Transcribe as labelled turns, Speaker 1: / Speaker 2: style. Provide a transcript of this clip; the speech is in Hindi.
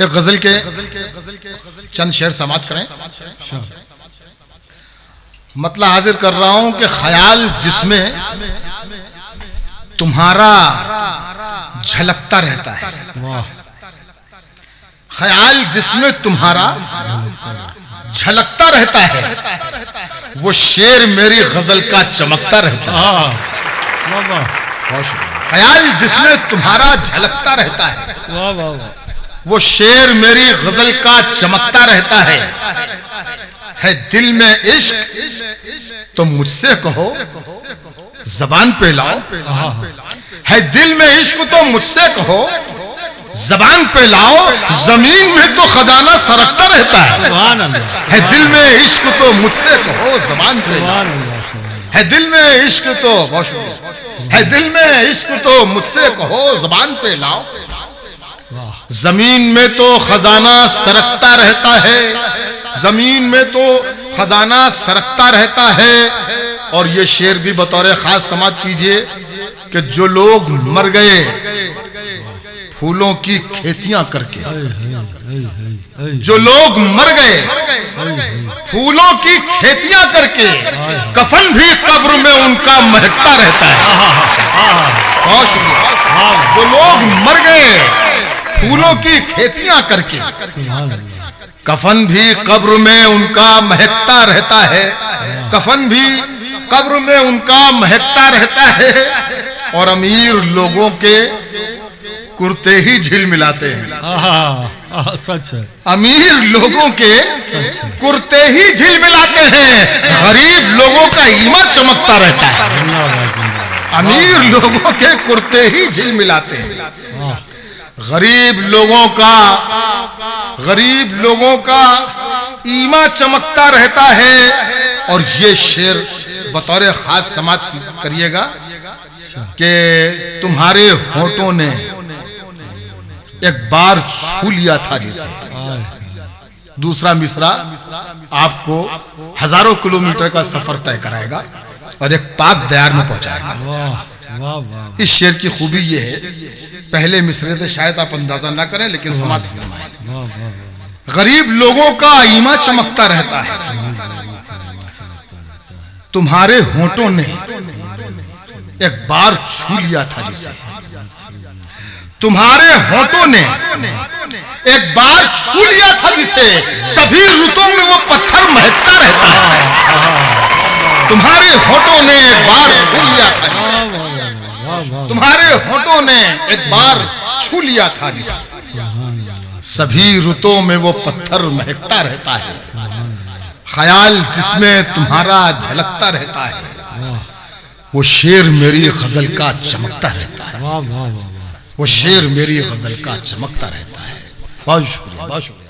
Speaker 1: एक गजल के चंद शेर समाप्त करें। मतलब हाजिर कर रहा हूं कि ख्याल जिसमें तुम्हारा झलकता रहता है, ख्याल जिसमें तुम्हारा झलकता रहता है, वो शेर मेरी गजल का चमकता रहता है। ख्याल जिसमें तुम्हारा झलकता रहता है, वो शेर मेरी गजल का चमकता रहता है दिल में इश्क तो मुझसे कहो जबान पे लाओ, है दिल में इश्क तो मुझसे कहो जबान पे लाओ, जमीन में तो खजाना सरकता रहता है दिल में इश्क तो मुझसे कहो जबान पे लाओ, है दिल में इश्क तो है दिल में इश्क तो मुझसे कहो जबान पे लाओ, जमीन में तो खजाना सरकता रहता है, जमीन में तो खजाना सरकता रहता है। और ये शेर भी बतौर खास समाप्त कीजिए कि जो लोग मर गए फूलों की खेतियां करके, जो लोग मर गए फूलों की खेतियां करके, कफन भी कब्र में उनका महकता रहता है। बहुत शुक्रिया। जो लोग मर गए फूलों की खेतियां करके, कफन भी कब्र में उनका महकता रहता है, कफन भी कब्र में उनका महकता रहता है। और अमीर लोगों के कुर्ते ही झिल मिलाते हैं।
Speaker 2: सच है।
Speaker 1: अमीर लोगों के कुर्ते ही झिल मिलाते हैं, गरीब लोगों का ईमान चमकता रहता है। अमीर लोगों के कुर्ते ही झिल मिलाते हैं, गरीब लोगों का ईमान चमकता रहता है। और ये शेर बतौर खास समाप्त करिएगा कि तुम्हारे होठों ने एक बार छू लिया था जिसे। दूसरा मिसरा आपको हजारों किलोमीटर का सफर तय कराएगा और एक पाक दयार में पहुंचाएगा। इस शेर की खूबी ये है, पहले मिसरे से शायद आप अंदाजा ना करें लेकिन समाप्त फरमाएं। गरीब लोगों का ईमान चमकता रहता है, तुम्हारे होठों ने एक बार छू लिया था जिसे, तुम्हारे होठों ने एक बार छू लिया था जिसे, सभी ऋतुओं में वो पत्थर महकता रहता है। तुम्हारे होठों ने एक बार छू लिया था जिसे, तुम्हारे होठों ने एक बार छू लिया था जिसे, सभी ऋतुओं में वो पत्थर महकता रहता है। ख्याल जिसमें तुम्हारा झलकता रहता है, वो शेर मेरी गजल का चमकता रहता है, वो शेर मेरी गजल का चमकता रहता है। बहुत शुक्रिया, बहुत शुक्रिया।